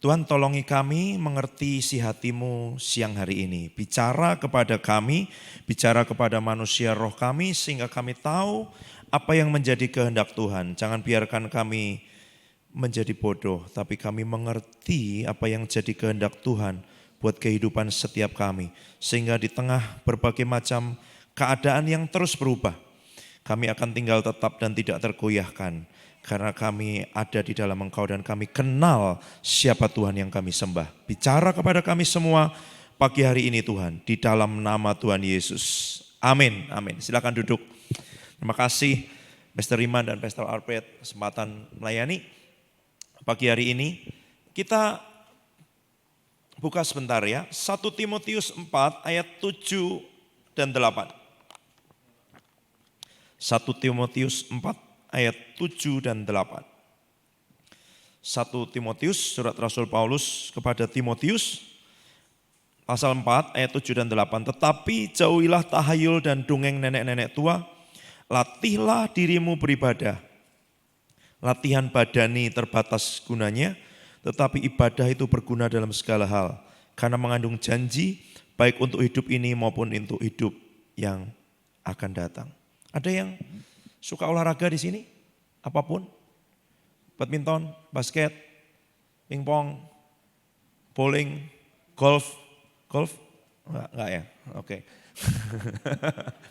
Tuhan tolongi kami mengerti isi hati-Mu siang hari ini. Bicara kepada kami, bicara kepada manusia roh kami sehingga kami tahu apa yang menjadi kehendak Tuhan. Jangan biarkan kami menjadi bodoh, tapi kami mengerti apa yang jadi kehendak Tuhan buat kehidupan setiap kami. Sehingga di tengah berbagai macam keadaan yang terus berubah, kami akan tinggal tetap dan tidak tergoyahkan. Karena kami ada di dalam Engkau dan kami kenal siapa Tuhan yang kami sembah. Bicara kepada kami semua pagi hari ini Tuhan, di dalam nama Tuhan Yesus. Amin, amin. Silakan duduk. Terima kasih Pastor Iman dan Pastor Alfred kesempatan melayani pagi hari ini. Kita buka sebentar ya, 1 Timotius 4 ayat 7 dan 8. 1 Timotius 4 ayat 7 dan 8. 1 Timotius, surat Rasul Paulus kepada Timotius, pasal 4 ayat 7 dan 8. Tetapi jauhilah tahayul dan dongeng nenek-nenek tua, latihlah dirimu beribadah. Latihan badani terbatas gunanya, tetapi ibadah itu berguna dalam segala hal. Karena mengandung janji, baik untuk hidup ini maupun untuk hidup yang akan datang. Ada yang suka olahraga di sini? Apapun? Badminton, basket, pingpong, bowling, golf. Golf? Enggak ya? Oke.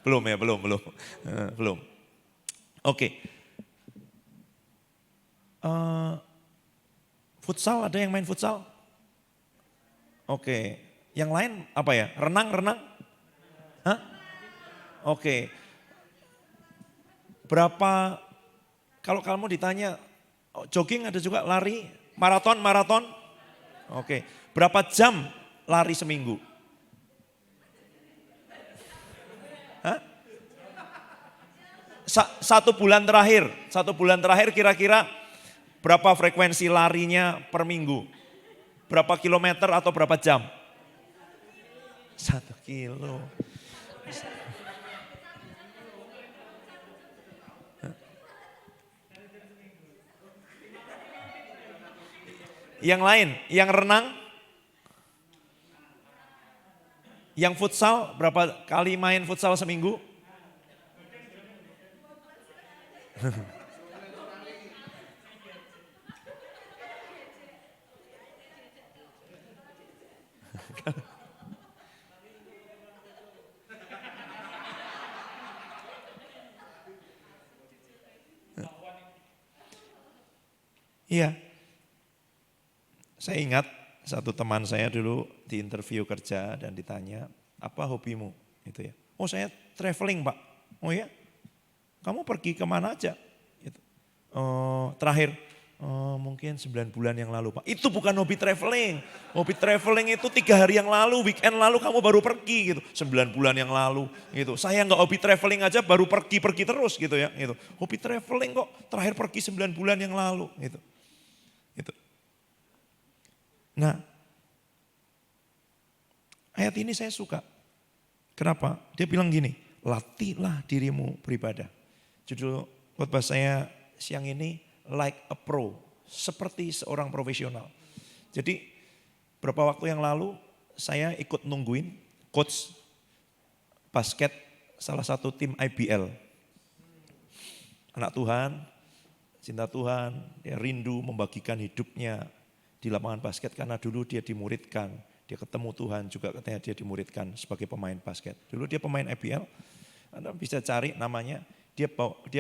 Belum ya, belum. Oke. Futsal, ada yang main futsal? Oke. Yang lain apa ya? Renang? Hah? Oke. Berapa, kalau kamu ditanya jogging ada juga, lari, maraton? Oke. Berapa jam lari seminggu? Hah? Satu bulan terakhir kira-kira berapa frekuensi larinya per minggu? Berapa kilometer atau berapa jam? 1 kilo. Yang lain, yang renang, yang futsal, berapa kali main futsal seminggu? Iya. Saya ingat satu teman saya dulu di interview kerja dan ditanya, apa hobimu? Gitu ya. Oh saya traveling Pak. Oh ya? Kamu pergi kemana aja? Gitu. Terakhir, mungkin 9 bulan yang lalu Pak. Itu bukan hobi traveling. Hobi traveling itu 3 hari yang lalu, weekend lalu kamu baru pergi gitu. 9 bulan yang lalu gitu. Saya nggak hobi traveling aja baru pergi terus gitu ya. Gitu. Hobi traveling kok terakhir pergi 9 bulan yang lalu gitu. Gitu. Nah, ayat ini saya suka. Kenapa? Dia bilang gini, latihlah dirimu beribadah. Judul khotbah saya siang ini, like a pro, seperti seorang profesional. Jadi beberapa waktu yang lalu saya ikut nungguin coach basket salah satu tim IBL. Anak Tuhan, cinta Tuhan, dia rindu membagikan hidupnya di lapangan basket karena dulu dia dimuridkan, dia ketemu Tuhan juga katanya dia dimuridkan sebagai pemain basket. Dulu dia pemain IBL, Anda bisa cari namanya, dia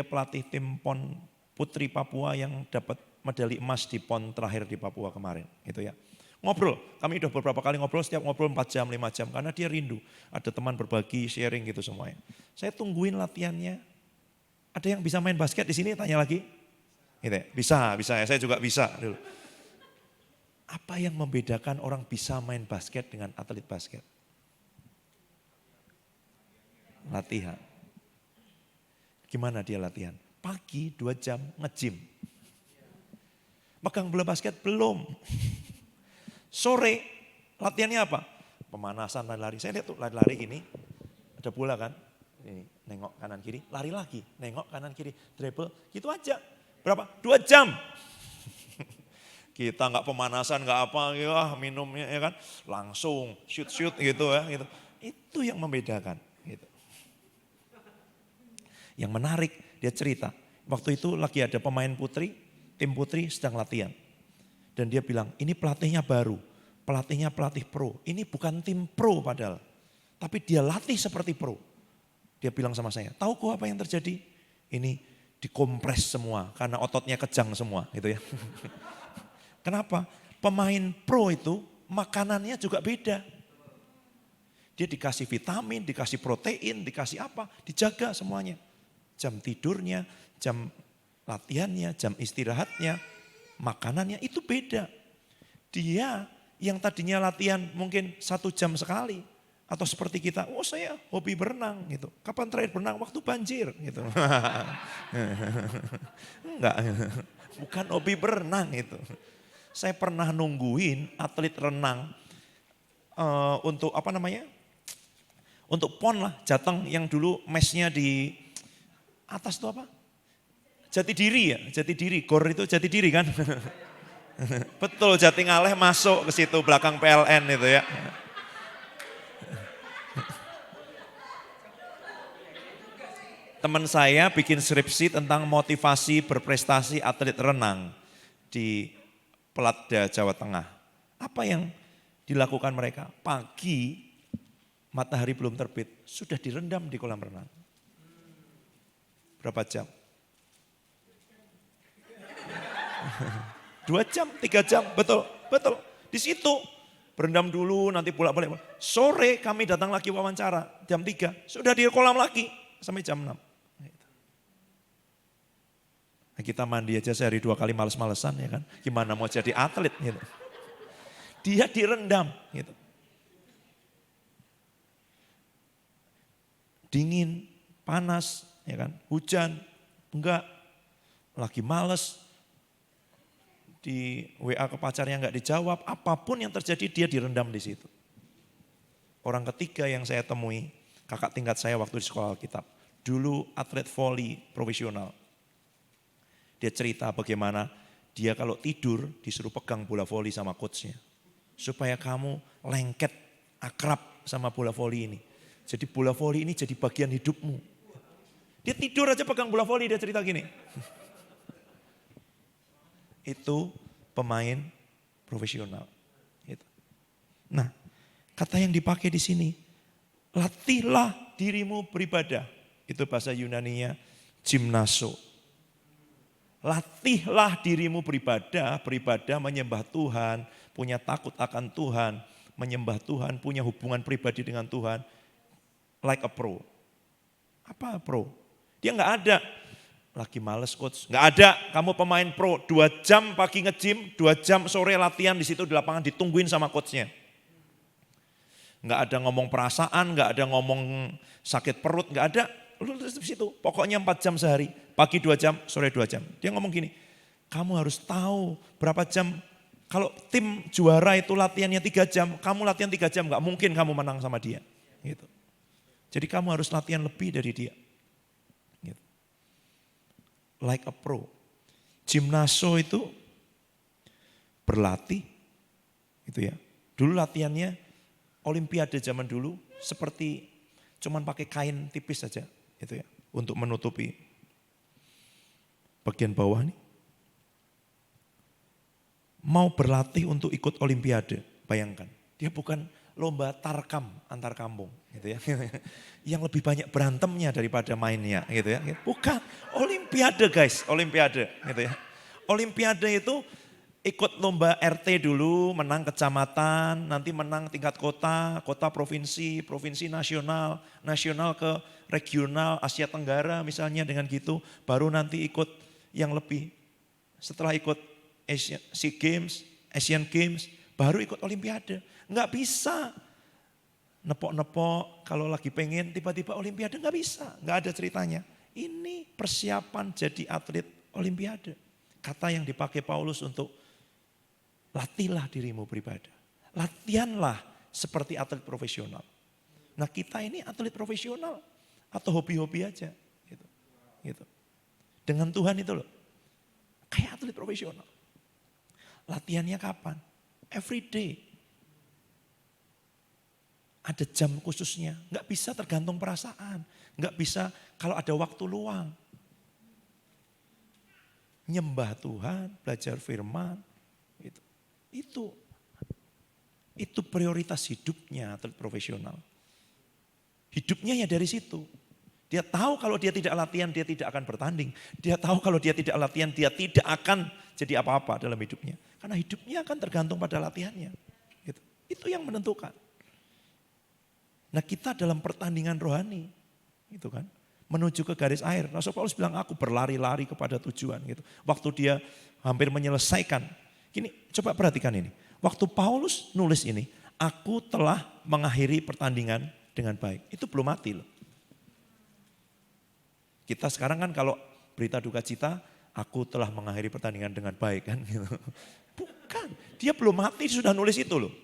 pelatih tim PON Putri Papua yang dapat medali emas di PON terakhir di Papua kemarin. Gitu ya. Ngobrol, kami udah beberapa kali ngobrol, setiap ngobrol 4 jam, 5 jam karena dia rindu. Ada teman berbagi, sharing gitu semuanya. Saya tungguin latihannya. Ada yang bisa main basket di sini? Tanya lagi. Gitu ya. Bisa ya, saya juga bisa dulu. Apa yang membedakan orang bisa main basket dengan atlet basket? Latihan. Gimana dia latihan? Pagi 2 jam nge-gym. Megang bola basket belum. Sore latihannya apa? Pemanasan lari-lari. Saya lihat tuh lari-lari gini. Ada bola kan? Ini nengok kanan kiri, lari lagi. Nengok kanan kiri, dribble. Gitu aja. Berapa? 2 jam. Kita nggak pemanasan, nggak apa, ya minumnya ya kan, langsung shoot gitu ya. Gitu. Itu yang membedakan. Gitu. Yang menarik, dia cerita. Waktu itu lagi ada pemain putri, tim putri sedang latihan. Dan dia bilang, ini pelatihnya baru, pelatihnya pelatih pro. Ini bukan tim pro padahal, tapi dia latih seperti pro. Dia bilang sama saya, tahu kok apa yang terjadi? Ini dikompres semua karena ototnya kejang semua gitu ya. Kenapa? Pemain pro itu makanannya juga beda. Dia dikasih vitamin, dikasih protein, dikasih apa, dijaga semuanya. Jam tidurnya, jam latihannya, jam istirahatnya, makanannya itu beda. Dia yang tadinya latihan mungkin 1 jam sekali. Atau seperti kita, oh saya hobi berenang gitu. Kapan terakhir berenang? Waktu banjir gitu. Enggak, bukan hobi berenang itu. Saya pernah nungguin atlet renang untuk apa namanya? Untuk PON lah, Jateng yang dulu mesnya di atas itu apa? Jatidiri ya, Jatidiri, GOR itu Jatidiri kan. Betul, Jatingaleh masuk ke situ belakang PLN itu ya. Teman saya bikin skripsi tentang motivasi berprestasi atlet renang di Peladda, Jawa Tengah. Apa yang dilakukan mereka? Pagi matahari belum terbit, sudah direndam di kolam renang. Berapa jam? 2 jam, 3 jam, betul. Di situ berendam dulu, nanti pulang balik. Sore kami datang lagi wawancara, jam 3, sudah di kolam lagi sampai jam 6. Nah, kita mandi aja sehari 2 kali males-malesan ya kan. Gimana mau jadi atlet gitu. Dia direndam gitu. Dingin, panas, ya kan, hujan, enggak, lagi males, di WA ke pacarnya enggak dijawab, apapun yang terjadi dia direndam di situ. Orang ketiga yang saya temui, kakak tingkat saya waktu di sekolah Alkitab, dulu atlet voli profesional. Dia cerita bagaimana dia kalau tidur disuruh pegang bola voli sama coachnya. Supaya kamu lengket, akrab sama bola voli ini. Jadi bola voli ini jadi bagian hidupmu. Dia tidur aja pegang bola voli, dia cerita gini. Itu pemain profesional. Gitu. Nah, kata yang dipakai di sini, latihlah dirimu beribadah. Itu bahasa Yunaninya gymnaso. Latihlah dirimu beribadah menyembah Tuhan, punya takut akan Tuhan, menyembah Tuhan, punya hubungan pribadi dengan Tuhan. Like a pro. Apa pro? Dia nggak ada. Lagi males coach. Nggak ada, kamu pemain pro. 2 jam pagi nge-gym, 2 jam sore latihan di situ di lapangan ditungguin sama coachnya. Nggak ada ngomong perasaan, nggak ada ngomong sakit perut, nggak ada. Lu di situ, pokoknya 4 jam sehari. Pagi 2 jam, sore 2 jam. Dia ngomong gini, kamu harus tahu berapa jam. Kalau tim juara itu latihannya 3 jam, kamu latihan 3 jam, nggak mungkin kamu menang sama dia. Gitu. Jadi kamu harus latihan lebih dari dia. Gitu. Like a pro. Gymnaso itu berlatih, gitu ya. Dulu latihannya olimpiade zaman dulu seperti cuman pakai kain tipis saja, gitu ya, untuk menutupi bagian bawah nih. Mau berlatih untuk ikut olimpiade, bayangkan. Dia bukan lomba tarkam antar kampung gitu ya. Yang lebih banyak berantemnya daripada mainnya gitu ya. Bukan, olimpiade guys, olimpiade gitu ya. Olimpiade itu ikut lomba RT dulu, menang kecamatan, nanti menang tingkat kota, kota provinsi, provinsi nasional, nasional ke regional Asia Tenggara misalnya dengan gitu, baru nanti ikut yang lebih. Setelah ikut SEA Games, Asian Games, baru ikut olimpiade. Nggak bisa nepok-nepok kalau lagi pengen tiba-tiba olimpiade, nggak bisa, nggak ada ceritanya. Ini persiapan jadi atlet olimpiade. Kata yang dipakai Paulus untuk latihlah dirimu beribadah. Latihanlah seperti atlet profesional. Nah kita ini atlet profesional atau hobi-hobi aja. Gitu. Dengan Tuhan itu loh, kayak atlet profesional. Latihannya kapan? Every day. Ada jam khususnya, nggak bisa tergantung perasaan. Nggak bisa kalau ada waktu luang. Nyembah Tuhan, belajar firman. Itu prioritas hidupnya atlet profesional. Hidupnya ya dari situ. Dia tahu kalau dia tidak latihan, dia tidak akan bertanding. Dia tahu kalau dia tidak latihan, dia tidak akan jadi apa-apa dalam hidupnya. Karena hidupnya akan tergantung pada latihannya. Gitu. Itu yang menentukan. Nah kita dalam pertandingan rohani, gitu kan, menuju ke garis akhir. Rasul Paulus bilang aku berlari-lari kepada tujuan. Gitu. Waktu dia hampir menyelesaikan. Gini, coba perhatikan ini. Waktu Paulus nulis ini, aku telah mengakhiri pertandingan dengan baik. Itu belum mati loh. Kita sekarang kan kalau berita duka cita, aku telah mengakhiri pertandingan dengan baik kan gitu. Bukan, dia belum mati sudah nulis itu loh.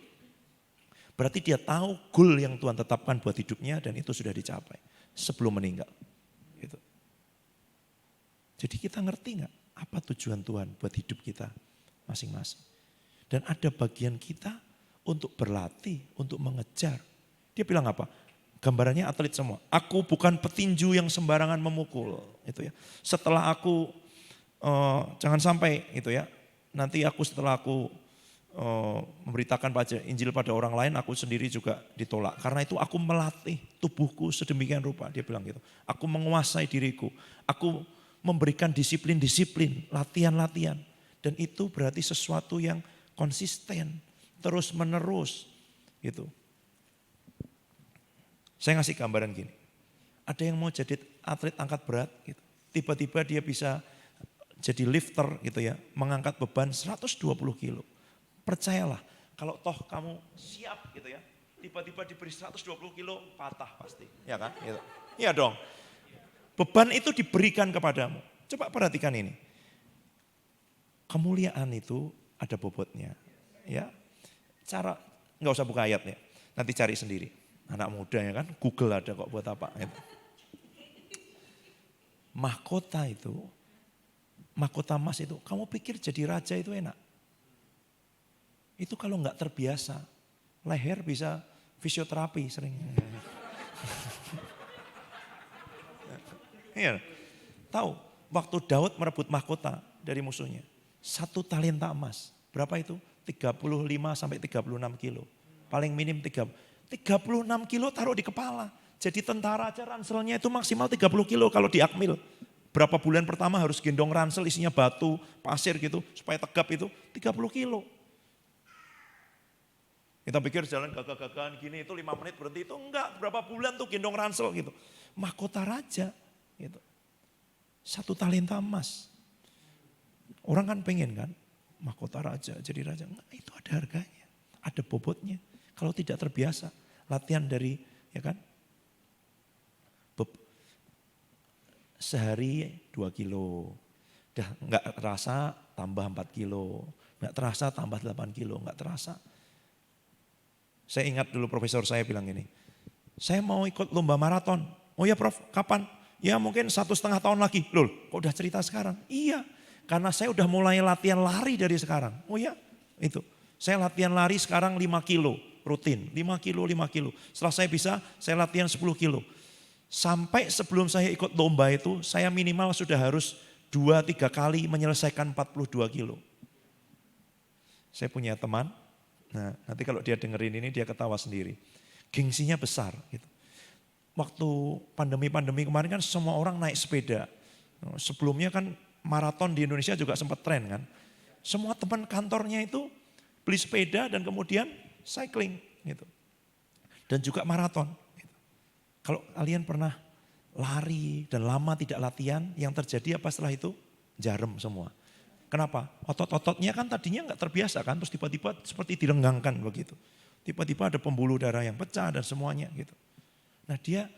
Berarti dia tahu goal yang Tuhan tetapkan buat hidupnya dan itu sudah dicapai sebelum meninggal. Gitu. Jadi kita ngerti gak apa tujuan Tuhan buat hidup kita masing-masing. Dan ada bagian kita untuk berlatih, untuk mengejar. Dia bilang apa? Gambarannya atlet semua. Aku bukan petinju yang sembarangan memukul, itu ya. Setelah aku jangan sampai itu ya. Nanti setelah aku memberitakan Injil pada orang lain, aku sendiri juga ditolak. Karena itu aku melatih tubuhku sedemikian rupa, dia bilang gitu. Aku menguasai diriku. Aku memberikan disiplin-disiplin, latihan-latihan. Dan itu berarti sesuatu yang konsisten, terus menerus gitu. Saya ngasih gambaran gini, ada yang mau jadi atlet angkat berat, gitu. Tiba-tiba dia bisa jadi lifter gitu ya, mengangkat beban 120 kilo. Percayalah, kalau toh kamu siap gitu ya, tiba-tiba diberi 120 kilo patah pasti, ya kan? Gitu. Iya dong, beban itu diberikan kepadamu. Coba perhatikan ini, kemuliaan itu ada bobotnya, ya. Cara nggak usah buka ayatnya, nanti cari sendiri. Anak muda ya kan, Google ada kok buat apa. Mahkota itu, mahkota emas itu, kamu pikir jadi raja itu enak? Itu kalau nggak terbiasa, leher bisa fisioterapi sering. Iya, tahu waktu Daud merebut mahkota dari musuhnya, 1 talenta emas, berapa itu? 35 sampai 36 kilo, paling minim 36 kilo taruh di kepala. Jadi tentara aja ranselnya itu maksimal 30 kilo kalau di Akmil. Berapa bulan pertama harus gendong ransel isinya batu, pasir gitu. Supaya tegap itu 30 kilo. Kita pikir jalan gagah-gagahan gini itu 5 menit berhenti. Itu enggak, berapa bulan tuh gendong ransel gitu. Mahkota raja gitu. 1 talenta emas. Orang kan pengen kan, mahkota raja, jadi raja. Enggak, itu ada harganya, ada bobotnya. Kalau tidak terbiasa, latihan dari, ya kan, sehari 2 kilo, udah nggak terasa tambah 4 kilo, nggak terasa tambah 8 kilo, nggak terasa. Saya ingat dulu profesor saya bilang gini, saya mau ikut lomba maraton. Oh ya Prof, kapan? Ya mungkin 1,5 tahun lagi. Loh, kok udah cerita sekarang? Iya, karena saya udah mulai latihan lari dari sekarang. Oh ya, itu. Saya latihan lari sekarang 5 kilo. Rutin, 5 kilo. Setelah saya bisa, saya latihan 10 kilo. Sampai sebelum saya ikut lomba itu, saya minimal sudah harus 2-3 kali menyelesaikan 42 kilo. Saya punya teman, nah nanti kalau dia dengerin ini dia ketawa sendiri. Gengsinya besar gitu. Waktu pandemi kemarin kan semua orang naik sepeda. Sebelumnya kan maraton di Indonesia juga sempat tren kan. Semua teman kantornya itu beli sepeda dan kemudian cycling gitu. Dan juga maraton. Gitu. Kalau kalian pernah lari dan lama tidak latihan, yang terjadi apa setelah itu? Jarem semua. Kenapa? Otot-ototnya kan tadinya nggak terbiasa kan, terus tiba-tiba seperti direnggangkan begitu. Tiba-tiba ada pembuluh darah yang pecah dan semuanya gitu. Nah dia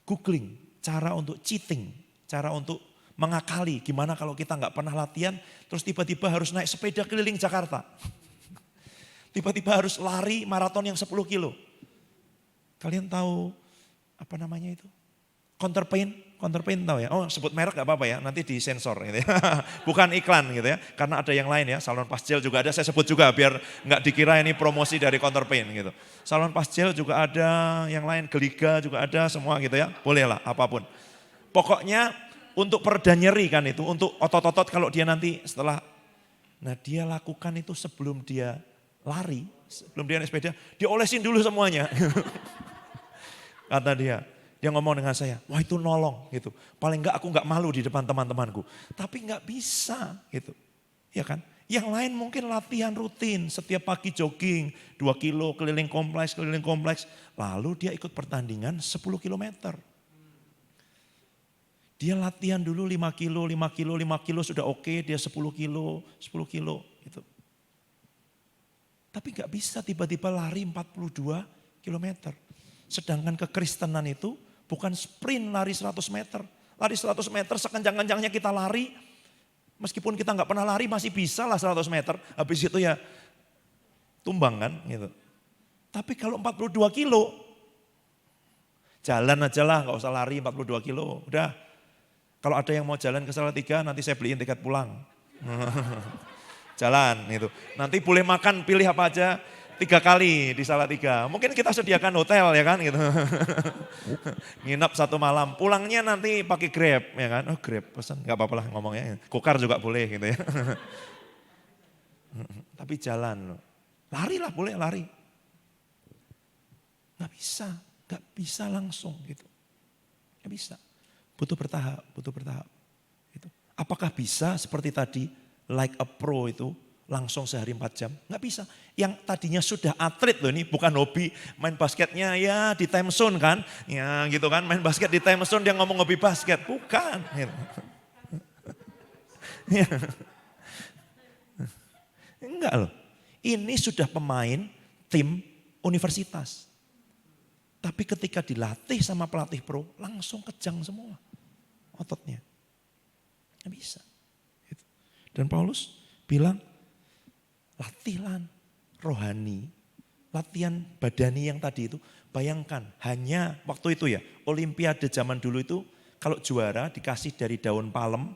googling cara untuk cheating, cara untuk mengakali gimana kalau kita nggak pernah latihan, terus tiba-tiba harus naik sepeda keliling Jakarta. Tiba-tiba harus lari maraton yang 10 kilo. Kalian tahu apa namanya itu? Counterpain. Counterpaint tahu ya? Oh sebut merek gak apa-apa ya, nanti disensor gitu ya. Bukan iklan gitu ya, karena ada yang lain ya, Salon Pasgel juga ada, saya sebut juga biar nggak dikira ini promosi dari Counterpaint gitu. Salon Pasgel juga ada, yang lain Geliga juga ada semua gitu ya, boleh lah apapun. Pokoknya untuk pereda nyeri kan itu, untuk otot-otot kalau dia nanti setelah, nah dia lakukan itu sebelum dia lari, sebelum dia naik sepeda, dia olesin dulu semuanya. Kata dia ngomong dengan saya, wah itu nolong gitu. Paling enggak aku enggak malu di depan teman-temanku. Tapi enggak bisa gitu. Ya kan? Yang lain mungkin latihan rutin, setiap pagi jogging, 2 kilo keliling kompleks. Lalu dia ikut pertandingan 10 kilometer. Dia latihan dulu 5 kilo sudah oke, dia 10 kilo gitu. Tapi enggak bisa tiba-tiba lari 42 kilometer. Sedangkan kekristenan itu bukan sprint lari 100 meter. Lari 100 meter sekencang-kencangnya kita lari. Meskipun kita nggak pernah lari masih bisa lah 100 meter. Habis itu ya tumbang kan gitu. Tapi kalau 42 kilo, jalan aja lah nggak usah lari 42 kilo. Udah, kalau ada yang mau jalan ke Salatiga nanti saya beliin tiket pulang. Jalan gitu. Nanti boleh makan pilih apa aja. 3 kali di Salatiga. Mungkin kita sediakan hotel ya kan gitu. Nginep 1 malam. Pulangnya nanti pakai Grab ya kan. Oh Grab pesan gak apa-apa lah ngomongnya. Gokar juga boleh gitu ya. Tapi jalan. Lari lah boleh lari. Gak bisa langsung gitu. Gak bisa. Butuh bertahap. Gitu. Apakah bisa seperti tadi like a pro itu langsung sehari 4 jam? Nggak bisa. Yang tadinya sudah atlet loh ini, bukan hobi. Main basketnya ya di time zone kan. Ya gitu kan, main basket di time zone dia ngomong hobi basket. Bukan. Gitu. Enggak loh. Ini sudah pemain tim universitas. Tapi ketika dilatih sama pelatih pro, langsung kejang semua ototnya. Nggak bisa. Gitu. Dan Paulus bilang, latihan rohani, latihan badani yang tadi itu, bayangkan hanya waktu itu ya, olimpiade zaman dulu itu kalau juara dikasih dari daun palem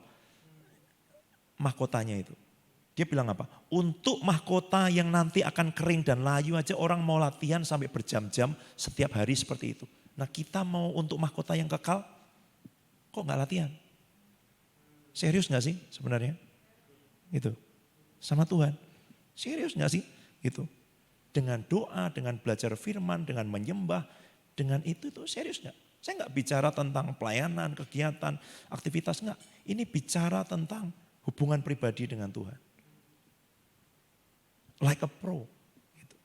mahkotanya itu. Dia bilang apa? Untuk mahkota yang nanti akan kering dan layu aja orang mau latihan sampai berjam-jam setiap hari seperti itu. Nah kita mau untuk mahkota yang kekal, kok nggak latihan? Serius nggak sih sebenarnya? Gitu. Sama Tuhan. Serius gak sih? Gitu. Dengan doa, dengan belajar firman, dengan menyembah, dengan itu serius gak? Saya gak bicara tentang pelayanan, kegiatan, aktivitas enggak. Ini bicara tentang hubungan pribadi dengan Tuhan. Like a pro. Gitu.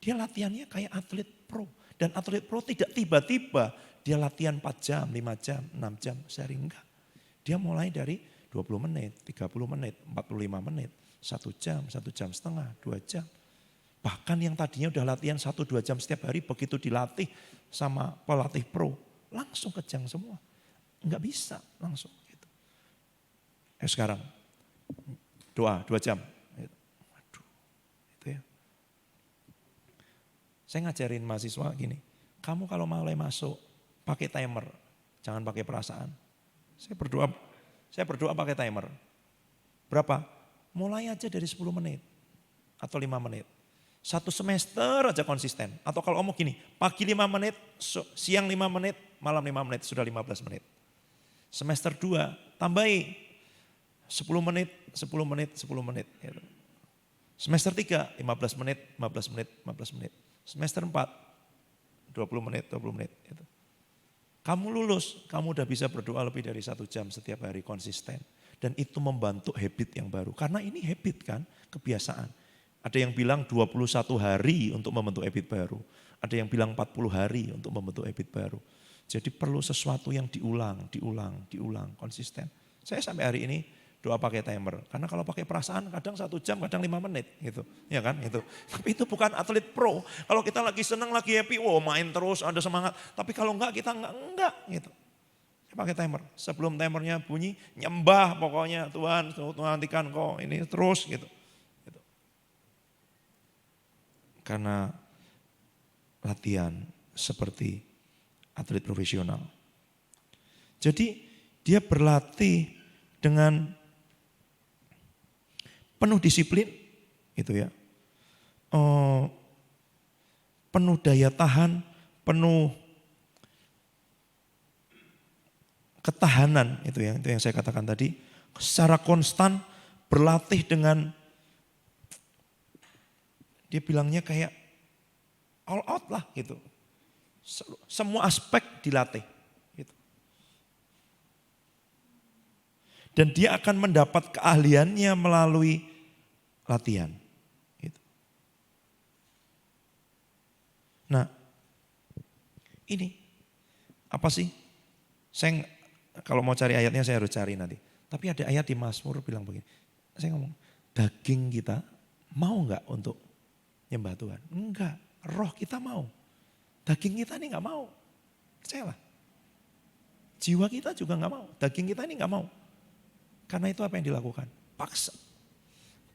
Dia latihannya kayak atlet pro. Dan atlet pro tidak tiba-tiba dia latihan 4 jam, 5 jam, 6 jam sehari enggak. Dia mulai dari 20 menit, 30 menit, 45 menit. 1 jam, 1 jam setengah, 2 jam. Bahkan yang tadinya udah latihan 1-2 jam setiap hari, begitu dilatih sama pelatih pro, langsung kejang semua. Enggak bisa langsung. Gitu. Sekarang doa 2 jam. Waduh, itu ya. Saya ngajarin mahasiswa gini, kamu kalau mulai masuk pakai timer, jangan pakai perasaan. Saya berdoa pakai timer. Berapa? Mulai aja dari 10 menit atau 5 menit. 1 semester aja konsisten. Atau kalau kamu gini, pagi 5 menit, siang 5 menit, malam 5 menit, sudah 15 menit. Semester 2, tambahi 10 menit, 10 menit, 10 menit. Gitu. Semester 3, 15 menit, 15 menit, 15 menit. Semester 4, 20 menit, 20 menit. Gitu. Kamu lulus, kamu udah bisa berdoa lebih dari 1 jam setiap hari konsisten. Dan itu membentuk habit yang baru. Karena ini habit kan, kebiasaan. Ada yang bilang 21 hari untuk membentuk habit baru. Ada yang bilang 40 hari untuk membentuk habit baru. Jadi perlu sesuatu yang diulang, konsisten. Saya sampai hari ini doa pakai timer. Karena kalau pakai perasaan kadang 1 jam, kadang 5 menit gitu. Ya kan itu. Tapi itu bukan atlet pro. Kalau kita lagi senang, lagi happy, wow main terus, ada semangat. Tapi kalau enggak, kita enggak gitu. Saya pakai timer. Sebelum timernya bunyi, nyembah pokoknya Tuhan nantikan kau ini terus gitu. Karena latihan seperti atlet profesional. Jadi dia berlatih dengan penuh disiplin, gitu ya. Penuh daya tahan, penuh ketahanan, itu yang saya katakan tadi. Secara konstan berlatih dengan, dia bilangnya kayak all out lah gitu. Semua aspek dilatih. Gitu. Dan dia akan mendapat keahliannya melalui latihan. Gitu. Nah, ini apa sih? Saya kalau mau cari ayatnya saya harus cari nanti. Tapi ada ayat di Mazmur bilang begini. Saya ngomong, daging kita mau nggak untuk nyembah Tuhan? Enggak, roh kita mau. Daging kita ini nggak mau. Percayalah. Jiwa kita juga nggak mau. Daging kita ini nggak mau. Karena itu apa yang dilakukan? Paksa.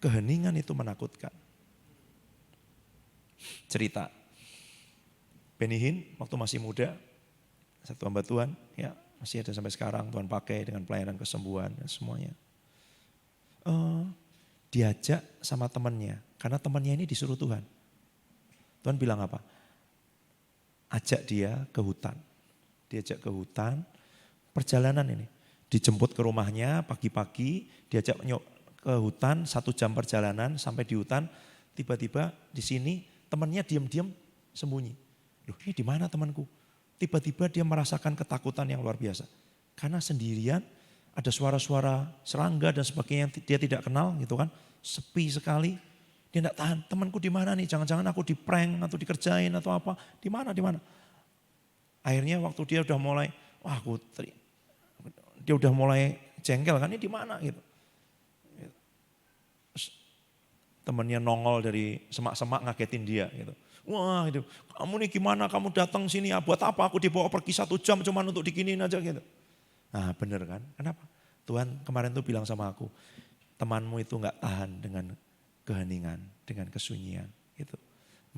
Keheningan itu menakutkan. Cerita. Benny Hinn waktu masih muda, satu hamba Tuhan, ya masih ada sampai sekarang Tuhan pakai dengan pelayanan kesembuhan dan semuanya. Diajak sama temannya, karena temannya ini disuruh Tuhan. Tuhan bilang apa? Ajak dia ke hutan. Diajak ke hutan, perjalanan ini. Dijemput ke rumahnya pagi-pagi, diajak ke hutan 1 jam perjalanan sampai di hutan. Tiba-tiba di sini temannya diam-diam sembunyi. Loh ini di mana temanku? Tiba-tiba dia merasakan ketakutan yang luar biasa. Karena sendirian, ada suara-suara serangga dan sebagainya yang dia tidak kenal gitu kan. Sepi sekali. Dia tidak tahan, temanku di mana nih? Jangan-jangan aku di prank atau dikerjain atau apa? Di mana? Akhirnya waktu dia udah mulai, dia udah mulai jengkel kan, ini di mana gitu. Temannya nongol dari semak-semak ngagetin dia gitu. Wah itu, kamu nih gimana, kamu datang sini ya, buat apa aku dibawa pergi 1 jam cuma untuk diginiin aja gitu. Nah bener kan, kenapa? Tuhan kemarin tuh bilang sama aku, temanmu itu gak tahan dengan keheningan, dengan kesunyian gitu.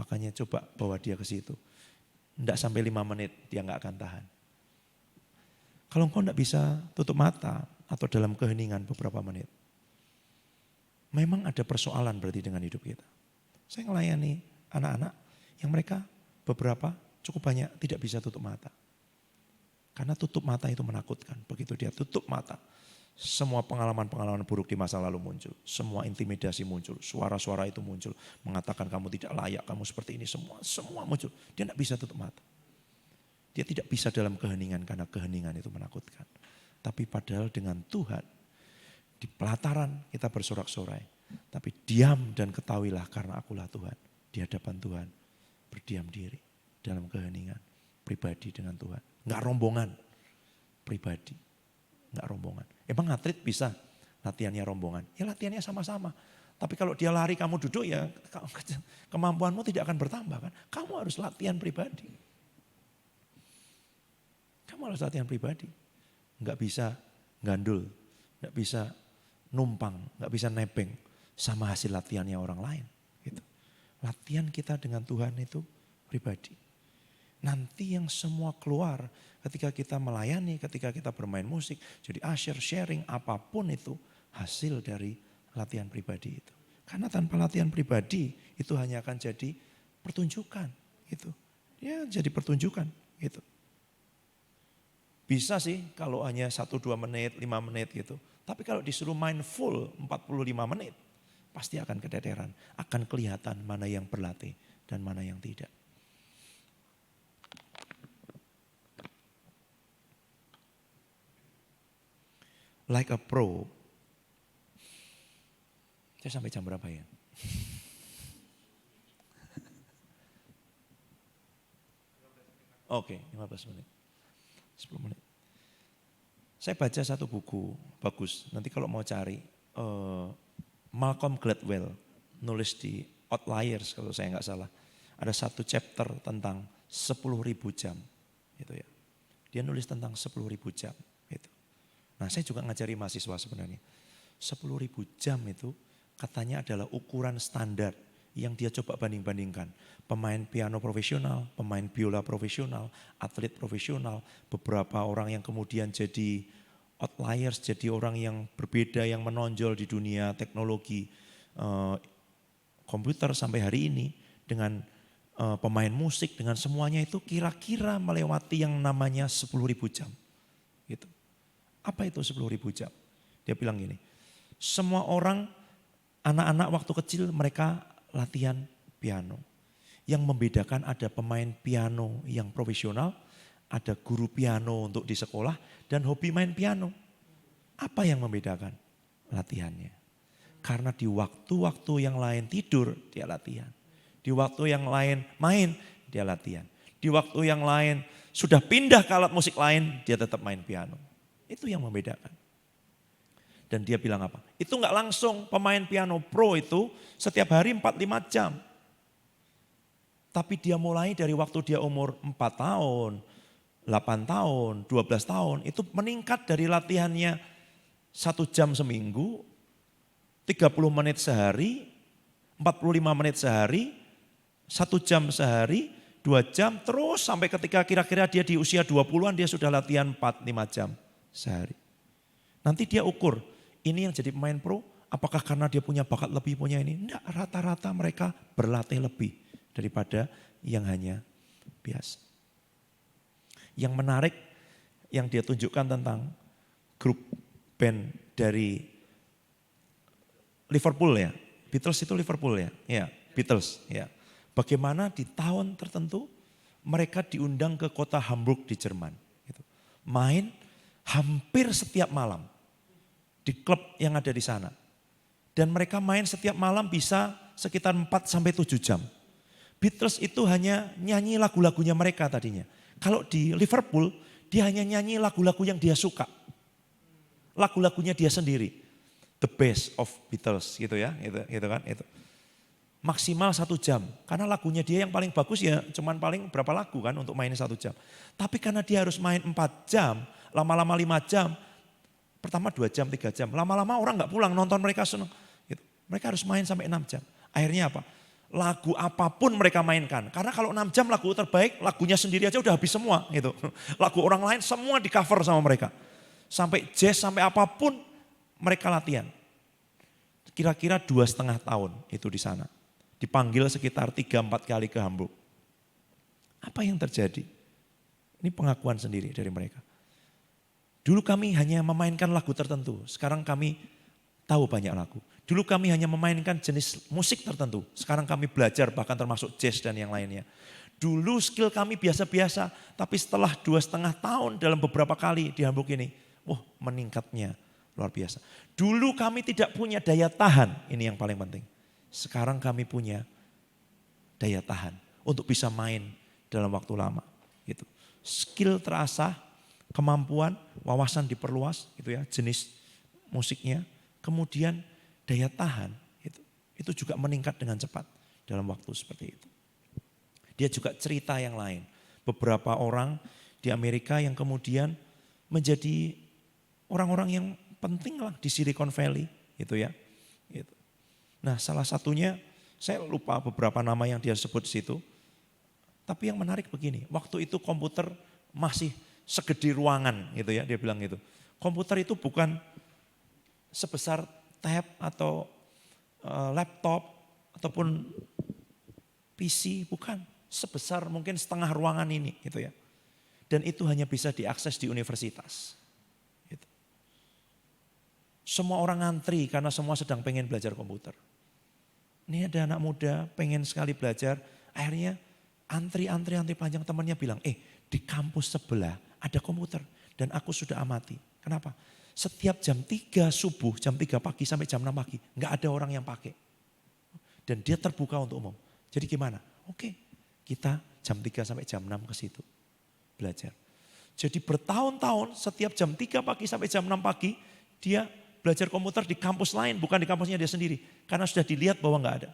Makanya coba bawa dia ke situ. Enggak sampai 5 menit dia gak akan tahan. Kalau engkau enggak bisa tutup mata atau dalam keheningan beberapa menit, memang ada persoalan berarti dengan hidup kita. Saya melayani anak-anak yang mereka beberapa cukup banyak tidak bisa tutup mata. Karena tutup mata itu menakutkan. Begitu dia tutup mata, semua pengalaman-pengalaman buruk di masa lalu muncul. Semua intimidasi muncul, suara-suara itu muncul. Mengatakan kamu tidak layak, kamu seperti ini, semua muncul. Dia tidak bisa tutup mata. Dia tidak bisa dalam keheningan karena keheningan itu menakutkan. Tapi padahal dengan Tuhan, di pelataran kita bersorak-sorai. Tapi diam dan ketahuilah karena akulah Tuhan. Di hadapan Tuhan berdiam diri dalam keheningan pribadi dengan Tuhan. Enggak rombongan, pribadi. Enggak rombongan. Emang atlet bisa latihannya rombongan? Ya latihannya sama-sama. Tapi kalau dia lari kamu duduk ya kemampuanmu tidak akan bertambah kan. Kamu harus latihan pribadi. Kamu harus latihan pribadi. Enggak bisa gandul, enggak bisa numpang, enggak bisa nebeng sama hasil latihannya orang lain. Gitu. Latihan kita dengan Tuhan itu pribadi. Nanti yang semua keluar ketika kita melayani, ketika kita bermain musik, jadi usher, sharing, apapun itu hasil dari latihan pribadi itu. Karena tanpa latihan pribadi itu hanya akan jadi pertunjukan gitu. Ya jadi pertunjukan gitu. Bisa sih kalau hanya 1-2 menit, 5 menit gitu. Tapi kalau disuruh main full 45 menit, pasti akan keteteran. Akan kelihatan mana yang berlatih dan mana yang tidak. Like a pro. Saya sampai jam berapa ya? Oke, 15 menit. 10 menit. Saya baca satu buku, bagus. Nanti kalau mau cari, Malcolm Gladwell nulis di Outliers kalau saya nggak salah. Ada satu chapter tentang 10.000 jam. Gitu ya. Dia nulis tentang 10.000 jam. Gitu. Nah saya juga ngajari mahasiswa sebenarnya. 10.000 jam itu katanya adalah ukuran standar yang dia coba banding-bandingkan. Pemain piano profesional, pemain biola profesional, atlet profesional, beberapa orang yang kemudian jadi outliers, jadi orang yang berbeda, yang menonjol di dunia teknologi komputer sampai hari ini, dengan pemain musik, dengan semuanya itu kira-kira melewati yang namanya 10.000 jam. Gitu. Apa itu 10.000 jam? Dia bilang gini, semua orang, anak-anak waktu kecil mereka latihan piano. Yang membedakan ada pemain piano yang profesional, ada guru piano untuk di sekolah, dan hobi main piano. Apa yang membedakan? Latihannya. Karena di waktu-waktu yang lain tidur, dia latihan. Di waktu yang lain main, dia latihan. Di waktu yang lain sudah pindah ke alat musik lain, dia tetap main piano. Itu yang membedakan. Dan dia bilang apa? Itu enggak langsung pemain piano pro itu setiap hari 4-5 jam. Tapi dia mulai dari waktu dia umur 4 tahun, 8 tahun, 12 tahun. Itu meningkat dari latihannya 1 jam seminggu, 30 menit sehari, 45 menit sehari, 1 jam sehari, 2 jam, terus sampai ketika kira-kira dia di usia 20-an dia sudah latihan 4-5 jam sehari. Nanti dia ukur, ini yang jadi pemain pro, apakah karena dia punya bakat lebih, punya ini? Enggak, rata-rata mereka berlatih lebih daripada yang hanya biasa. Yang menarik yang dia tunjukkan tentang grup band dari Liverpool ya. Beatles itu Liverpool ya. Ya, Beatles ya. Bagaimana di tahun tertentu mereka diundang ke kota Hamburg di Jerman. Gitu. Main hampir setiap malam di klub yang ada di sana. Dan mereka main setiap malam bisa sekitar 4-7 jam. Beatles itu hanya nyanyi lagu-lagunya mereka tadinya. Kalau di Liverpool, dia hanya nyanyi lagu-lagu yang dia suka. Lagu-lagunya dia sendiri. The best of Beatles gitu ya, gitu kan. Itu. Maksimal 1 jam. Karena lagunya dia yang paling bagus ya cuman paling berapa lagu kan untuk main 1 jam. Tapi karena dia harus main 4 jam, lama-lama 5 jam, pertama 2 jam, 3 jam. Lama-lama orang gak pulang nonton mereka senang. Gitu. Mereka harus main sampai 6 jam. Akhirnya apa? Lagu apapun mereka mainkan. Karena kalau 6 jam lagu terbaik, lagunya sendiri aja udah habis semua. Gitu. Lagu orang lain semua di cover sama mereka. Sampai jazz, sampai apapun mereka latihan. Kira-kira 2,5 tahun itu di sana. Dipanggil sekitar 3-4 kali ke Hamburg. Apa yang terjadi? Ini pengakuan sendiri dari mereka. Dulu kami hanya memainkan lagu tertentu, sekarang kami tahu banyak lagu. Dulu kami hanya memainkan jenis musik tertentu, sekarang kami belajar bahkan termasuk jazz dan yang lainnya. Dulu skill kami biasa-biasa, tapi setelah 2,5 tahun dalam beberapa kali di Hamburg ini, meningkatnya luar biasa. Dulu kami tidak punya daya tahan, ini yang paling penting. Sekarang kami punya daya tahan untuk bisa main dalam waktu lama. Gitu. Skill terasah, kemampuan, wawasan diperluas, gitu ya, jenis musiknya. Kemudian daya tahan, itu juga meningkat dengan cepat dalam waktu seperti itu. Dia juga cerita yang lain. Beberapa orang di Amerika yang kemudian menjadi orang-orang yang penting lah di Silicon Valley, gitu ya. Gitu. Nah, salah satunya saya lupa beberapa nama yang dia sebut di situ. Tapi yang menarik begini, waktu itu komputer masih segede ruangan gitu ya, dia bilang gitu. Komputer itu bukan sebesar tab atau laptop ataupun PC, bukan. Sebesar mungkin setengah ruangan ini gitu ya. Dan itu hanya bisa diakses di universitas. Gitu. Semua orang ngantri karena semua sedang pengen belajar komputer. Ini ada anak muda pengen sekali belajar, akhirnya antri panjang, temannya bilang, di kampus sebelah ada komputer dan aku sudah amati. Kenapa? Setiap jam 3 subuh, jam 3 pagi sampai jam 6 pagi, nggak ada orang yang pakai. Dan dia terbuka untuk umum. Jadi gimana? Oke, kita jam 3 sampai jam 6 ke situ belajar. Jadi bertahun-tahun setiap jam 3 pagi sampai jam 6 pagi, dia belajar komputer di kampus lain, bukan di kampusnya dia sendiri. Karena sudah dilihat bahwa nggak ada.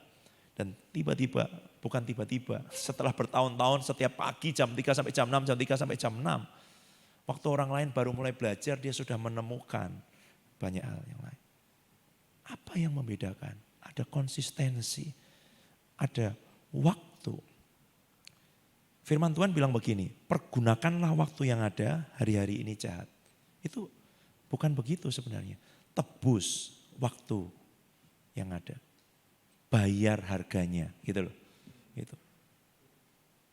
Dan tiba-tiba, bukan tiba-tiba, setelah bertahun-tahun setiap pagi jam 3 sampai jam 6, jam 3 sampai jam 6. Waktu orang lain baru mulai belajar, dia sudah menemukan banyak hal yang lain. Apa yang membedakan? Ada konsistensi, ada waktu. Firman Tuhan bilang begini, pergunakanlah waktu yang ada, hari-hari ini jahat. Itu bukan begitu sebenarnya. Tebus waktu yang ada. Bayar harganya, gitu loh. Gitu.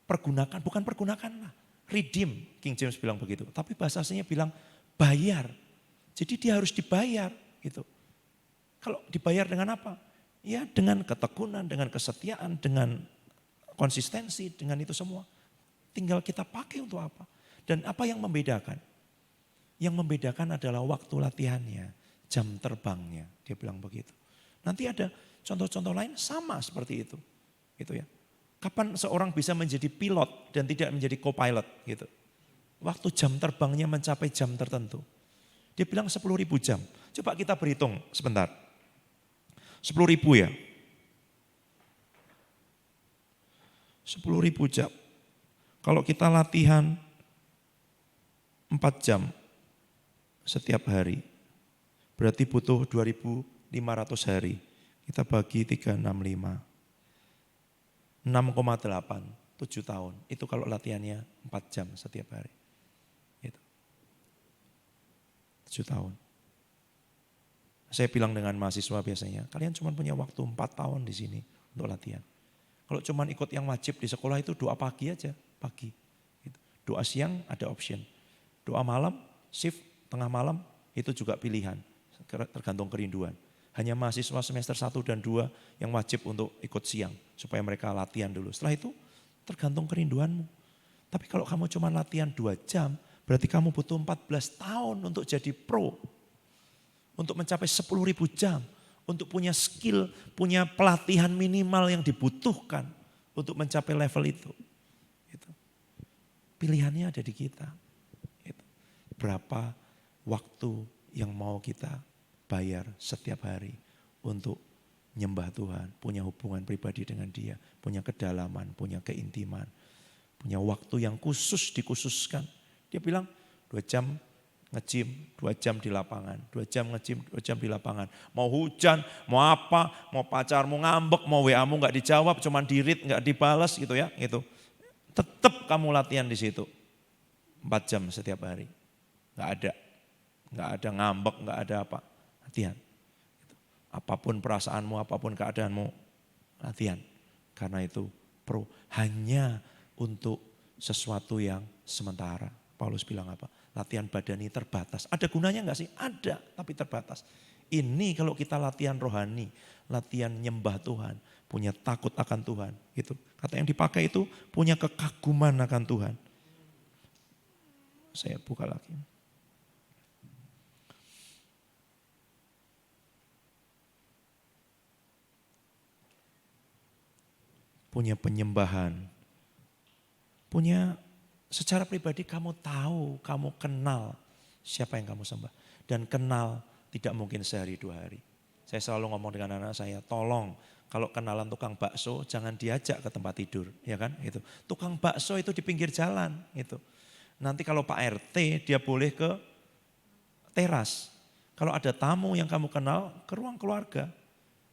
Pergunakan, bukan pergunakanlah. Redeem, King James bilang begitu. Tapi bahasa aslinya bilang bayar. Jadi dia harus dibayar, gitu. Kalau dibayar dengan apa? Ya dengan ketekunan, dengan kesetiaan, dengan konsistensi, dengan itu semua. Tinggal kita pakai untuk apa. Dan apa yang membedakan? Yang membedakan adalah waktu latihannya, jam terbangnya. Dia bilang begitu. Nanti ada contoh-contoh lain sama seperti itu. Gitu ya. Kapan seorang bisa menjadi pilot dan tidak menjadi co-pilot gitu. Waktu jam terbangnya mencapai jam tertentu. Dia bilang 10.000 jam. Coba kita berhitung sebentar. 10.000 ya. 10.000 jam. Kalau kita latihan 4 jam setiap hari. Berarti butuh 2.500 hari. Kita bagi 365. 6,8, 7 tahun. Itu kalau latihannya 4 jam setiap hari. Gitu. 7 tahun. Saya bilang dengan mahasiswa biasanya, kalian cuma punya waktu 4 tahun di sini untuk latihan. Kalau cuma ikut yang wajib di sekolah itu doa pagi aja, pagi. Gitu. Doa siang ada option. Doa malam, shift, tengah malam, itu juga pilihan. Tergantung kerinduan. Hanya mahasiswa semester 1 dan 2 yang wajib untuk ikut siang. Supaya mereka latihan dulu. Setelah itu tergantung kerinduanmu. Tapi kalau kamu cuma latihan 2 jam, berarti kamu butuh 14 tahun untuk jadi pro. Untuk mencapai 10.000 jam. Untuk punya skill, punya pelatihan minimal yang dibutuhkan. Untuk mencapai level itu. Gitu. Pilihannya ada di kita. Gitu. Berapa waktu yang mau kita bayar setiap hari untuk nyembah Tuhan, punya hubungan pribadi dengan Dia, punya kedalaman, punya keintiman, punya waktu yang khusus dikhususkan. Dia bilang 2 jam nge-gym, 2 jam di lapangan, 2 jam nge-gym, 2 jam di lapangan. Mau hujan, mau apa, mau pacarmu ngambek, mau WA-mu gak dijawab, cuman di-read gak dibalas gitu ya. Gitu. Tetap kamu latihan di situ 4 jam setiap hari. Gak ada ngambek, gak ada apa. Latihan. Apapun perasaanmu, apapun keadaanmu, latihan. Karena itu pro. Hanya untuk sesuatu yang sementara. Paulus bilang apa? Latihan badani terbatas. Ada gunanya enggak sih? Ada, tapi terbatas. Ini kalau kita latihan rohani, latihan nyembah Tuhan, punya takut akan Tuhan. Gitu. Kata yang dipakai itu punya kekaguman akan Tuhan. Saya buka lagi. Punya penyembahan. Punya secara pribadi kamu tahu, kamu kenal siapa yang kamu sembah. Dan kenal tidak mungkin sehari 2 hari. Saya selalu ngomong dengan anak saya, tolong kalau kenalan tukang bakso jangan diajak ke tempat tidur. Ya kan? Itu. Tukang bakso itu di pinggir jalan. Itu. Nanti kalau Pak RT dia boleh ke teras. Kalau ada tamu yang kamu kenal ke ruang keluarga.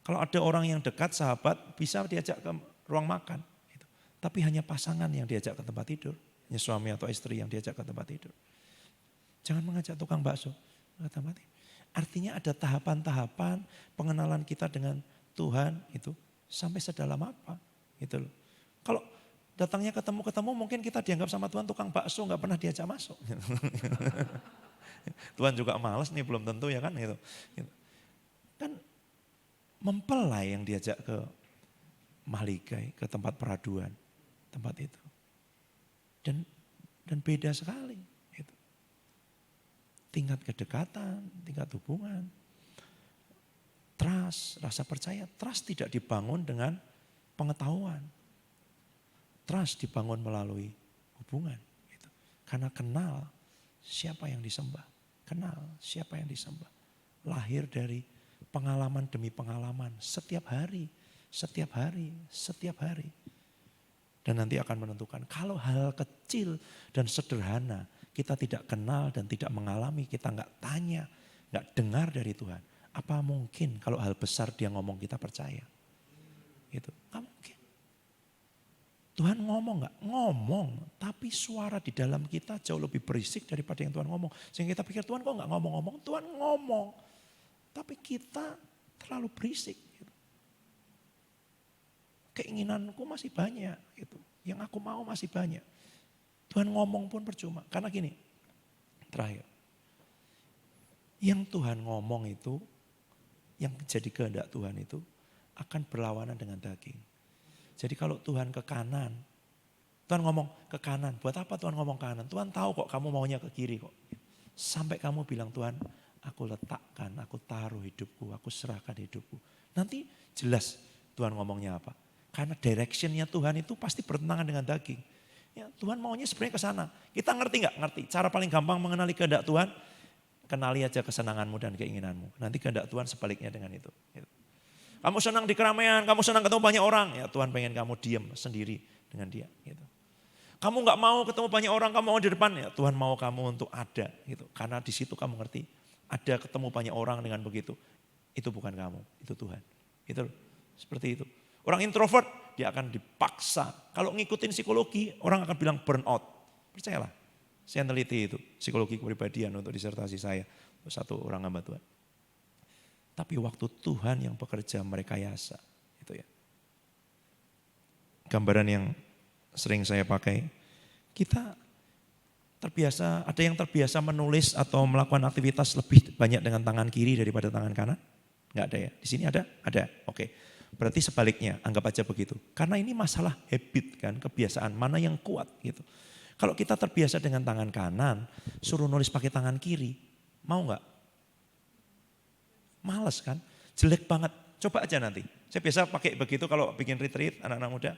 Kalau ada orang yang dekat sahabat bisa diajak ke ruang makan. Gitu. Tapi hanya pasangan yang diajak ke tempat tidur. Hanya suami atau istri yang diajak ke tempat tidur. Jangan mengajak tukang bakso ke tempat tidur. Artinya ada tahapan-tahapan pengenalan kita dengan Tuhan itu sampai sedalam apa. Gitu loh. Kalau datangnya ketemu-ketemu mungkin kita dianggap sama Tuhan tukang bakso gak pernah diajak masuk. Tuhan juga malas nih belum tentu ya kan. Gitu. Kan mempelai yang diajak ke mahligai, ke tempat peraduan, tempat itu. Dan beda sekali. Gitu. Tingkat kedekatan, tingkat hubungan, trust, rasa percaya. Trust tidak dibangun dengan pengetahuan. Trust dibangun melalui hubungan. Gitu. Karena kenal siapa yang disembah. Kenal siapa yang disembah. Lahir dari pengalaman demi pengalaman. Setiap hari, setiap hari, setiap hari. Dan nanti akan menentukan kalau hal kecil dan sederhana kita tidak kenal dan tidak mengalami, kita nggak tanya, nggak dengar dari Tuhan. Apa mungkin kalau hal besar dia ngomong kita percaya? Gitu. Nggak mungkin. Tuhan ngomong nggak? Ngomong, tapi suara di dalam kita jauh lebih berisik daripada yang Tuhan ngomong. Sehingga kita pikir Tuhan kok nggak ngomong-ngomong? Tuhan ngomong, tapi kita terlalu berisik. Gitu. Keinginanku masih banyak, gitu. Yang aku mau masih banyak. Tuhan ngomong pun percuma. Karena gini, terakhir, yang Tuhan ngomong itu, yang jadi kehendak Tuhan itu akan berlawanan dengan daging. Jadi kalau Tuhan ke kanan, Tuhan ngomong ke kanan. Buat apa Tuhan ngomong ke kanan? Tuhan tahu kok kamu maunya ke kiri kok. Sampai kamu bilang Tuhan, aku letakkan, aku taruh hidupku, aku serahkan hidupku. Nanti jelas Tuhan ngomongnya apa. Karena directionnya Tuhan itu pasti bertentangan dengan daging. Ya, Tuhan maunya sebenarnya ke sana. Kita ngerti nggak? Ngerti. Cara paling gampang mengenali kehendak Tuhan, kenali aja kesenanganmu dan keinginanmu. Nanti kehendak Tuhan sebaliknya dengan itu. Kamu senang di keramaian, kamu senang ketemu banyak orang. Ya Tuhan pengen kamu diam sendiri dengan dia. Gitu. Kamu nggak mau ketemu banyak orang, kamu mau di depan. Ya Tuhan mau kamu untuk ada. Gitu. Karena di situ kamu ngerti. Ada ketemu banyak orang dengan begitu. Itu bukan kamu, itu Tuhan. Itu seperti itu. Orang introvert, dia akan dipaksa. Kalau ngikutin psikologi, orang akan bilang burnout. Percayalah, saya teliti itu. Psikologi kepribadian untuk disertasi saya. Satu orang hamba Tuhan. Tapi waktu Tuhan yang bekerja merekayasa. Itu ya. Gambaran yang sering saya pakai. Kita terbiasa, ada yang terbiasa menulis atau melakukan aktivitas lebih banyak dengan tangan kiri daripada tangan kanan? Enggak ada ya? Di sini ada? Ada. Oke. Berarti sebaliknya, anggap aja begitu. Karena ini masalah habit kan, kebiasaan mana yang kuat gitu. Kalau kita terbiasa dengan tangan kanan, suruh nulis pakai tangan kiri, mau enggak? Males kan, jelek banget. Coba aja nanti. Saya biasa pakai begitu kalau bikin retreat anak-anak muda.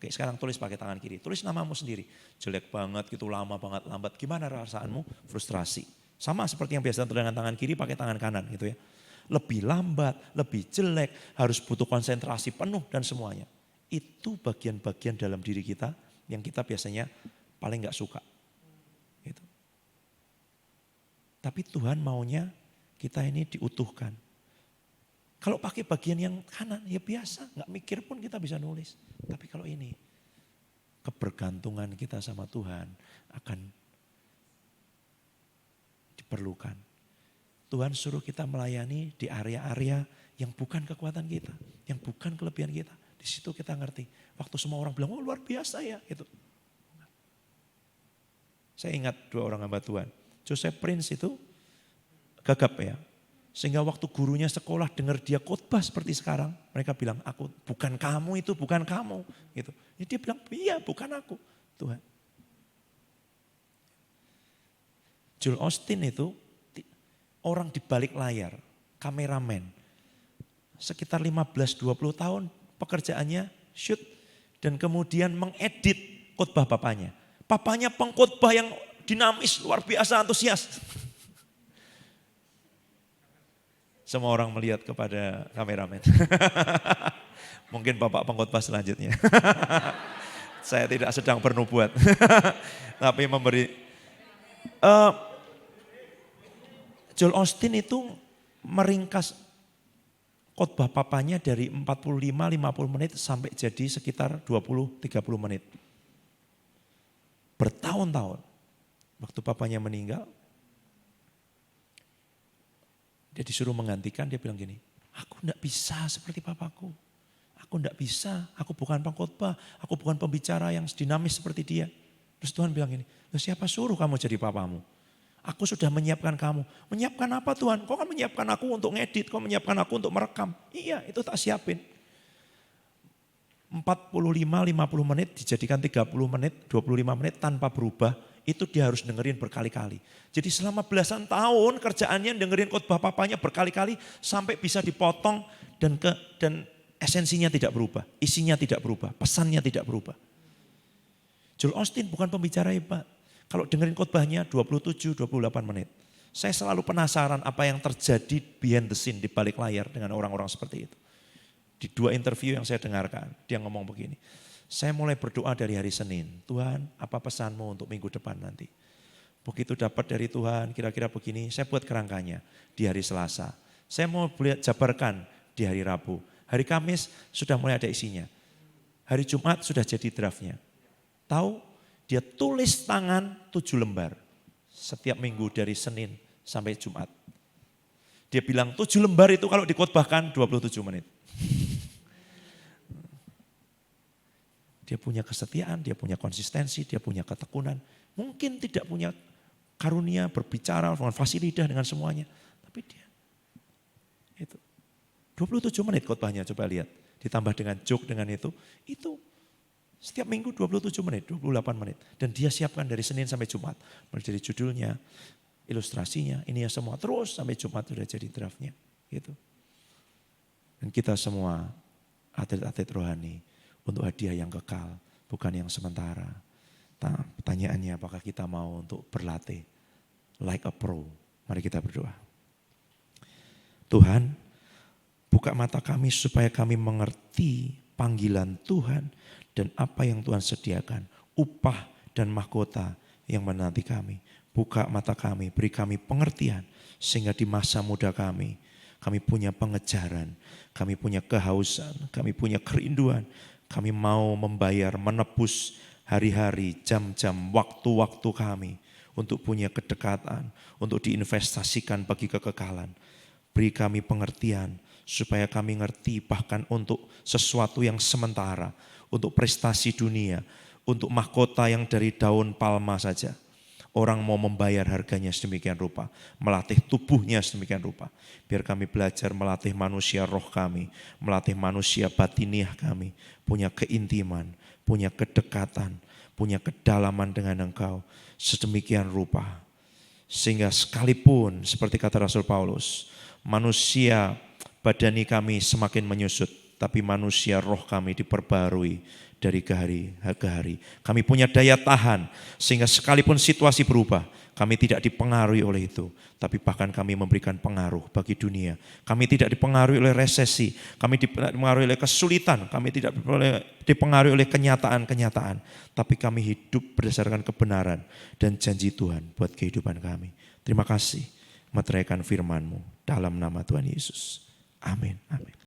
Oke, sekarang tulis pakai tangan kiri. Tulis namamu sendiri. Jelek banget gitu, lama banget, lambat. Gimana perasaanmu? Frustrasi. Sama seperti yang biasa tulis dengan tangan kiri pakai tangan kanan gitu ya. Lebih lambat, lebih jelek, harus butuh konsentrasi penuh dan semuanya. Itu bagian-bagian dalam diri kita yang kita biasanya paling gak suka. Gitu. Tapi Tuhan maunya kita ini diutuhkan. Kalau pakai bagian yang kanan ya biasa, gak mikir pun kita bisa nulis. Tapi kalau ini, kebergantungan kita sama Tuhan akan diperlukan. Tuhan suruh kita melayani di area-area yang bukan kekuatan kita, yang bukan kelebihan kita. Di situ kita ngerti. Waktu semua orang bilang, oh luar biasa ya. Gitu. Saya ingat 2 orang hamba Tuhan. Joseph Prince itu gagap ya. Sehingga waktu gurunya sekolah dengar dia khotbah seperti sekarang, mereka bilang, aku bukan kamu itu, bukan kamu. Gitu. Jadi dia bilang, iya bukan aku, Tuhan. Joel Osteen itu orang di balik layar, kameramen. Sekitar 15-20 tahun pekerjaannya shoot dan kemudian mengedit khotbah papanya. Papanya pengkhotbah yang dinamis, luar biasa, antusias. Semua orang melihat kepada kameramen. Mungkin Bapak pengkhotbah selanjutnya. Saya tidak sedang bernubuat. Tapi memberi. Joel Osteen itu meringkas khotbah papanya dari 45-50 menit sampai jadi sekitar 20-30 menit. Bertahun-tahun. Waktu papanya meninggal, dia disuruh menggantikan, dia bilang gini, aku enggak bisa seperti papaku. Aku enggak bisa, aku bukan pengkhotbah, aku bukan pembicara yang dinamis seperti dia. Terus Tuhan bilang gini, siapa suruh kamu jadi papamu? Aku sudah menyiapkan kamu. Menyiapkan apa Tuhan? Kau kan menyiapkan aku untuk ngedit, kau menyiapkan aku untuk merekam. Iya, itu tak siapin. 45-50 menit dijadikan 30 menit, 25 menit tanpa berubah. Itu dia harus dengerin berkali-kali. Jadi selama belasan tahun kerjaannya dengerin khotbah papanya berkali-kali sampai bisa dipotong dan esensinya tidak berubah, isinya tidak berubah, pesannya tidak berubah. Joel Osteen bukan pembicara hebat. Kalau dengerin khotbahnya 27-28 menit. Saya selalu penasaran apa yang terjadi behind the scene di balik layar dengan orang-orang seperti itu. Di 2 interview yang saya dengarkan, dia ngomong begini. Saya mulai berdoa dari hari Senin, Tuhan apa pesanmu untuk minggu depan nanti. Begitu dapat dari Tuhan kira-kira begini, saya buat kerangkanya di hari Selasa. Saya mau jabarkan di hari Rabu. Hari Kamis sudah mulai ada isinya. Hari Jumat sudah jadi draftnya. Tahu, dia tulis tangan 7 lembar. Setiap minggu dari Senin sampai Jumat. Dia bilang 7 lembar itu kalau dikhotbahkan 27 menit. Dia punya kesetiaan, dia punya konsistensi, dia punya ketekunan. Mungkin tidak punya karunia berbicara dengan fasih lidah dengan semuanya. Tapi dia itu 27 menit khotbahnya, coba lihat. Ditambah dengan joke dengan itu setiap minggu 27 menit, 28 menit. Dan dia siapkan dari Senin sampai Jumat. Mulai dari judulnya, ilustrasinya, ini ya semua. Terus sampai Jumat sudah jadi draftnya. Gitu. Dan kita semua atlet-atlet rohani untuk hadiah yang kekal, bukan yang sementara. Nah, pertanyaannya apakah kita mau untuk berlatih like a pro? Mari kita berdoa. Tuhan, buka mata kami supaya kami mengerti panggilan Tuhan dan apa yang Tuhan sediakan, upah dan mahkota yang menanti kami. Buka mata kami, beri kami pengertian sehingga di masa muda kami punya pengejaran, kami punya kehausan, kami punya kerinduan. Kami mau membayar, menebus hari-hari, jam-jam, waktu-waktu kami untuk punya kedekatan, untuk diinvestasikan bagi kekekalan. Beri kami pengertian supaya kami ngerti bahkan untuk sesuatu yang sementara, untuk prestasi dunia, untuk mahkota yang dari daun palma saja. Orang mau membayar harganya sedemikian rupa, melatih tubuhnya sedemikian rupa. Biar kami belajar melatih manusia roh kami, melatih manusia batiniah kami, punya keintiman, punya kedekatan, punya kedalaman dengan Engkau sedemikian rupa. Sehingga sekalipun seperti kata Rasul Paulus, manusia badani kami semakin menyusut, tapi manusia roh kami diperbarui dari hari ke hari. Kami punya daya tahan sehingga sekalipun situasi berubah, kami tidak dipengaruhi oleh itu. Tapi bahkan kami memberikan pengaruh bagi dunia. Kami tidak dipengaruhi oleh resesi, kami dipengaruhi oleh kesulitan, kami tidak dipengaruhi oleh kenyataan-kenyataan. Tapi kami hidup berdasarkan kebenaran dan janji Tuhan buat kehidupan kami. Terima kasih meteraikan firman-Mu dalam nama Tuhan Yesus. Amin. Amin.